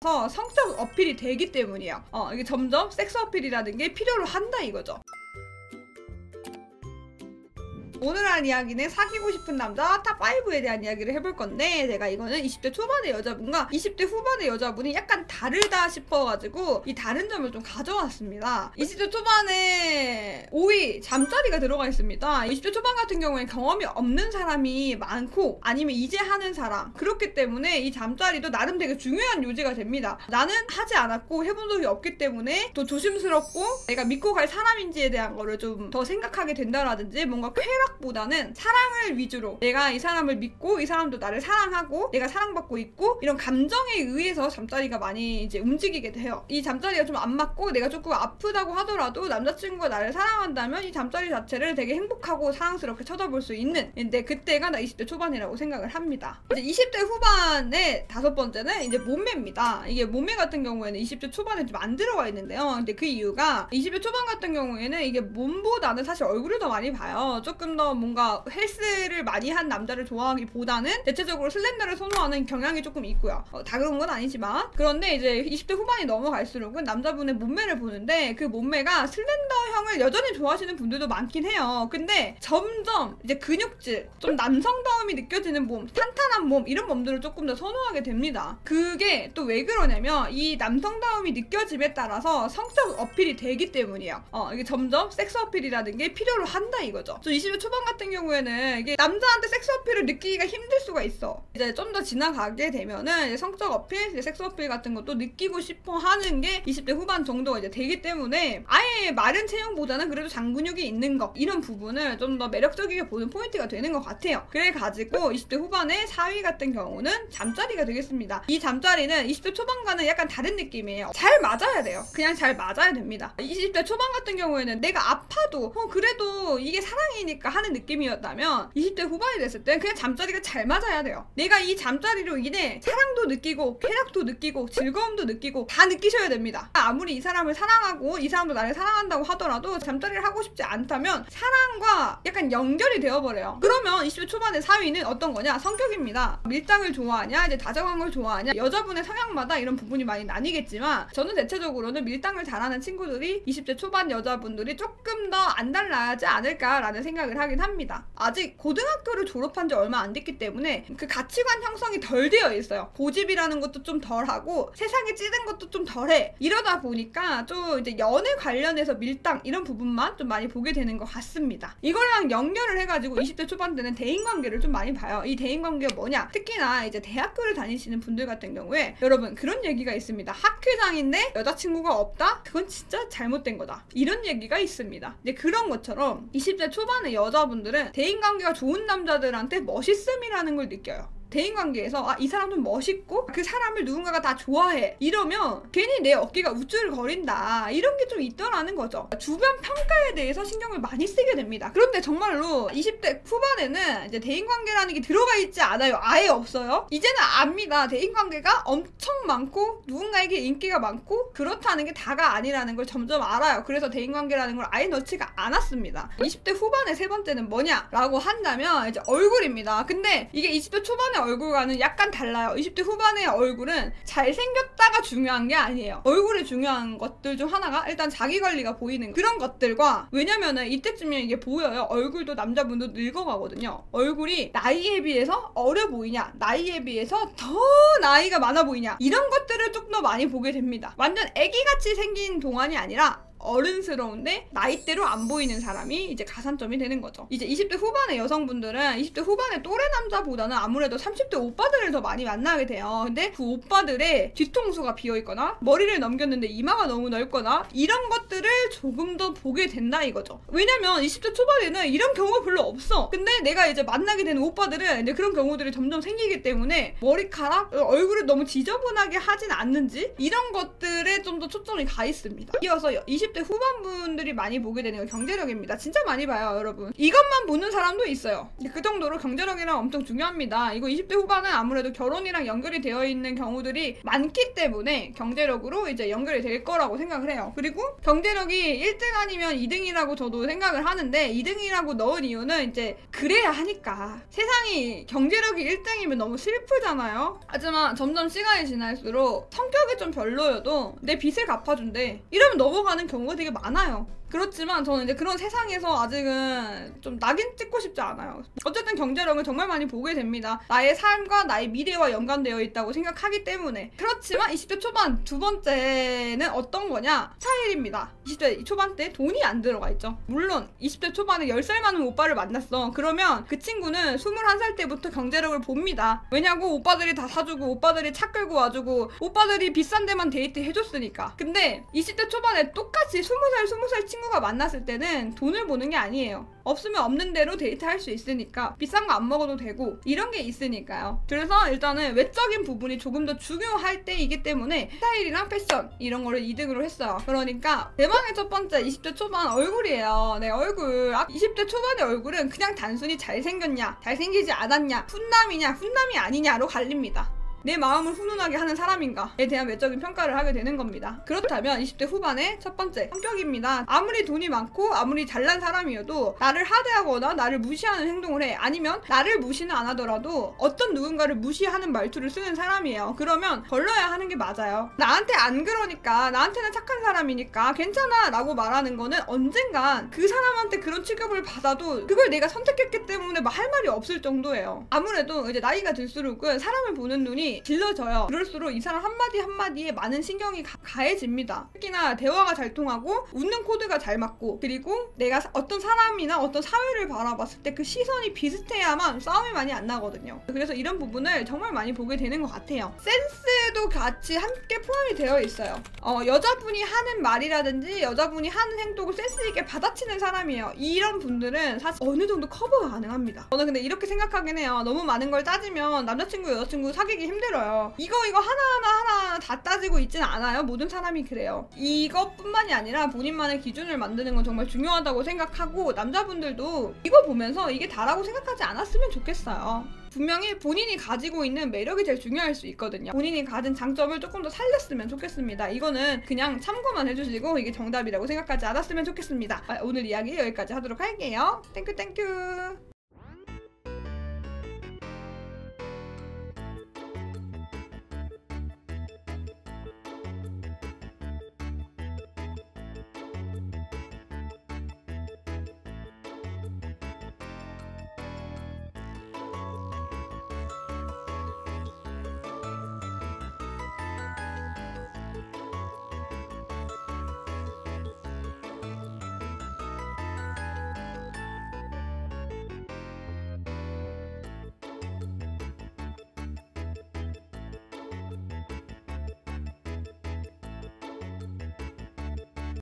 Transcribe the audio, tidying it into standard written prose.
성적 어필이 되기 때문이에요. 이게 점점 섹스 어필이라는 게 필요로 한다 이거죠. 오늘 한 이야기는 사귀고 싶은 남자 탑5에 대한 이야기를 해볼 건데, 제가 이거는 20대 초반의 여자분과 20대 후반의 여자분이 약간 다르다 싶어가지고 이 다른 점을 좀 가져왔습니다. 20대 초반에 5위 잠자리가 들어가 있습니다. 20대 초반 같은 경우에 경험이 없는 사람이 많고 아니면 이제 하는 사람, 그렇기 때문에 이 잠자리도 나름 되게 중요한 요지가 됩니다. 나는 하지 않았고 해본 적이 없기 때문에 또 조심스럽고 내가 믿고 갈 사람인지에 대한 거를 좀 더 생각하게 된다라든지, 뭔가 쾌락보다는 사랑을 위주로 내가 이 사람을 믿고 이 사람도 나를 사랑하고 내가 사랑받고 있고, 이런 감정에 의해서 잠자리가 많이 이제 움직이게 돼요. 이 잠자리가 좀 안 맞고 내가 조금 아프다고 하더라도 남자친구가 나를 사랑한다면 이 잠자리 자체를 되게 행복하고 사랑스럽게 쳐다볼 수 있는, 근데 그때가 나 20대 초반이라고 생각을 합니다. 이제 20대 후반의 다섯 번째는 이제 몸매입니다. 이게 몸매 같은 경우에는 20대 초반에 좀 안 들어가 있는데요. 근데 그 이유가 20대 초반 같은 경우에는 이게 몸보다는 사실 얼굴을 더 많이 봐요. 조금 더 뭔가 헬스를 많이 한 남자를 좋아하기보다는 대체적으로 슬렌더를 선호하는 경향이 조금 있고요. 다 그런 건 아니지만, 그런데 이제 20대 후반이 넘어갈수록은 남자분의 몸매를 보는데 그 몸매가 슬렌더형을 여전히 좋아하시는 분들도 많긴 해요. 근데 점점 이제 근육질, 좀 남성다움이 느껴지는 몸, 탄탄한 몸, 이런 몸들을 조금 더 선호하게 됩니다. 그게 또 왜 그러냐면 이 남성다움이 느껴짐에 따라서 성적 어필이 되기 때문이에요. 이게 점점 섹스 어필이라는 게 필요로 한다 이거죠. 20대 초반 같은 경우에는 이게 남자한테 섹스 어필을 느끼기가 힘들 수가 있어. 이제 좀 더 지나가게 되면은 이제 성적 어필, 이제 섹스 어필 같은 것도 느끼고 싶어 하는 게 20대 후반 정도가 이제 되기 때문에 아예 마른 체형보다는 그래도 장근육이 있는 거, 이런 부분을 좀 더 매력적이게 보는 포인트가 되는 것 같아요. 그래가지고 20대 후반의 4위 같은 경우는 잠자리가 되겠습니다. 이 잠자리는 20대 초반과는 약간 다른 느낌이에요. 잘 맞아야 돼요. 그냥 잘 맞아야 됩니다. 20대 초반 같은 경우에는 내가 아파도 그래도 이게 사랑이니까 하는 느낌이었다면 20대 후반이 됐을 때 그냥 잠자리가 잘 맞아야 돼요. 내가 이 잠자리로 인해 사랑도 느끼고 쾌락도 느끼고 즐거움도 느끼고 다 느끼셔야 됩니다. 아무리 이 사람을 사랑하고 이 사람도 나를 사랑한다고 하더라도 잠자리를 하고 싶지 않다면 사랑과 약간 연결이 되어버려요. 그러면 20대 초반의 4위는 어떤 거냐? 성격입니다. 밀당을 좋아하냐, 이제 다정한 걸 좋아하냐, 여자분의 성향마다 이런 부분이 많이 나뉘겠지만 저는 대체적으로는 밀당을 잘하는 친구들이 20대 초반 여자분들이 조금 더 안 달라야지 않을까라는 생각을 하긴 합니다. 아직 고등학교를 졸업한 지 얼마 안 됐기 때문에 그 가치관 형성이 덜 되어 있어요. 고집이라는 것도 좀 덜하고 세상에 찌든 것도 좀 덜해. 이러다 보니까 좀 이제 연애 관련해서 밀당 이런 부분만 좀 많이 보게 되는 것 같습니다. 이걸랑 연결을 해가지고 20대 초반 때는 대인관계를 좀 많이 봐요. 이 대인관계가 뭐냐? 특히나 이제 대학교를 다니시는 분들 같은 경우에 여러분 그런 얘기가 있습니다. 학회장인데 여자친구가 없다? 그건 진짜 잘못된 거다. 이런 얘기가 있습니다. 근데 그런 것처럼 20대 초반의 여자분들은 대인관계가 좋은 남자들한테 멋있음이라는 걸 느껴요. 대인관계에서 이 사람 좀 멋있고 그 사람을 누군가가 다 좋아해 이러면 괜히 내 어깨가 우쭐거린다, 이런 게 좀 있더라는 거죠. 주변 평가에 대해서 신경을 많이 쓰게 됩니다. 그런데 정말로 20대 후반에는 이제 대인관계라는 게 들어가 있지 않아요. 아예 없어요. 이제는 압니다. 대인관계가 엄청 많고 누군가에게 인기가 많고 그렇다는 게 다가 아니라는 걸 점점 알아요. 그래서 대인관계라는 걸 아예 넣지가 않았습니다. 20대 후반의 세 번째는 뭐냐라고 한다면 이제 얼굴입니다. 근데 이게 20대 초반에 얼굴과는 약간 달라요. 20대 후반의 얼굴은 잘생겼다가 중요한 게 아니에요. 얼굴이 중요한 것들 중 하나가 일단 자기관리가 보이는 그런 것들과, 왜냐면은 이때쯤이면 이게 보여요. 얼굴도 남자분도 늙어가거든요. 얼굴이 나이에 비해서 어려 보이냐, 나이에 비해서 더 나이가 많아 보이냐, 이런 것들을 좀 더 많이 보게 됩니다. 완전 애기같이 생긴 동안이 아니라 어른스러운데 나이대로 안 보이는 사람이 이제 가산점이 되는 거죠. 이제 20대 후반의 여성분들은 20대 후반의 또래 남자보다는 아무래도 30대 오빠들을 더 많이 만나게 돼요. 근데 그 오빠들의 뒤통수가 비어있거나 머리를 넘겼는데 이마가 너무 넓거나 이런 것들을 조금 더 보게 된다 이거죠. 왜냐면 20대 초반에는 이런 경우가 별로 없어. 근데 내가 이제 만나게 되는 오빠들은 이제 그런 경우들이 점점 생기기 때문에 머리카락, 얼굴을 너무 지저분하게 하진 않는지 이런 것들에 좀 더 초점이 가 있습니다. 이어서 20대 20대 후반분들이 많이 보게 되는 건 경제력입니다. 진짜 많이 봐요, 여러분. 이것만 보는 사람도 있어요. 그 정도로 경제력이랑 엄청 중요합니다. 이거 20대 후반은 아무래도 결혼이랑 연결이 되어 있는 경우들이 많기 때문에 경제력으로 이제 연결이 될 거라고 생각을 해요. 그리고 경제력이 1등 아니면 2등이라고 저도 생각을 하는데 2등이라고 넣은 이유는 이제 그래야 하니까. 세상이 경제력이 1등이면 너무 슬프잖아요. 하지만 점점 시간이 지날수록 성격이 좀 별로여도 내 빚을 갚아준대. 이러면 넘어가는 경우가 되게 많아요. 그렇지만 저는 이제 그런 세상에서 아직은 좀 낙인 찍고 싶지 않아요. 어쨌든 경제력을 정말 많이 보게 됩니다. 나의 삶과 나의 미래와 연관되어 있다고 생각하기 때문에. 그렇지만 20대 초반 두 번째는 어떤 거냐? 스타일입니다. 20대 초반 때 돈이 안 들어가 있죠. 물론 20대 초반에 10살 많은 오빠를 만났어. 그러면 그 친구는 21살 때부터 경제력을 봅니다. 왜냐고 오빠들이 다 사주고 오빠들이 차 끌고 와주고 오빠들이 비싼 데만 데이트 해줬으니까. 근데 20대 초반에 똑같이 20살 친구가 만났을 때는 돈을 보는 게 아니에요. 없으면 없는 대로 데이트할 수 있으니까 비싼 거 안 먹어도 되고 이런 게 있으니까요. 그래서 일단은 외적인 부분이 조금 더 중요할 때이기 때문에 스타일이랑 패션 이런 거를 2등으로 했어요. 그러니까 대망의 첫 번째 20대 초반 얼굴이에요. 네, 얼굴. 20대 초반의 얼굴은 그냥 단순히 잘생겼냐 잘생기지 않았냐 훈남이냐 훈남이 아니냐로 갈립니다. 내 마음을 훈훈하게 하는 사람인가에 대한 외적인 평가를 하게 되는 겁니다. 그렇다면 20대 후반의 첫 번째 성격입니다. 아무리 돈이 많고 아무리 잘난 사람이어도 나를 하대하거나 나를 무시하는 행동을 해. 아니면 나를 무시는 안 하더라도 어떤 누군가를 무시하는 말투를 쓰는 사람이에요. 그러면 걸러야 하는 게 맞아요. 나한테 안 그러니까 나한테는 착한 사람이니까 괜찮아 라고 말하는 거는 언젠간 그 사람한테 그런 취급을 받아도 그걸 내가 선택했기 때문에 할 말이 없을 정도예요. 아무래도 이제 나이가 들수록은 사람을 보는 눈이 질러져요. 그럴수록 이 사람 한마디 한마디에 많은 신경이 가해집니다. 특히나 대화가 잘 통하고 웃는 코드가 잘 맞고 그리고 내가 어떤 사람이나 어떤 사회를 바라봤을 때 그 시선이 비슷해야만 싸움이 많이 안 나거든요. 그래서 이런 부분을 정말 많이 보게 되는 것 같아요. 센스도 같이 함께 포함이 되어 있어요. 여자분이 하는 말이라든지 여자분이 하는 행동을 센스 있게 받아치는 사람이에요. 이런 분들은 사실 어느 정도 커버가 가능합니다. 저는 근데 이렇게 생각하긴 해요. 너무 많은 걸 따지면 남자친구 여자친구 사귀기 힘들어요. 이거 하나하나 다 따지고 있지는 않아요. 모든 사람이 그래요. 이것뿐만이 아니라 본인만의 기준을 만드는 건 정말 중요하다고 생각하고 남자분들도 이거 보면서 이게 다라고 생각하지 않았으면 좋겠어요. 분명히 본인이 가지고 있는 매력이 제일 중요할 수 있거든요. 본인이 가진 장점을 조금 더 살렸으면 좋겠습니다. 이거는 그냥 참고만 해주시고 이게 정답이라고 생각하지 않았으면 좋겠습니다. 오늘 이야기 여기까지 하도록 할게요. 땡큐.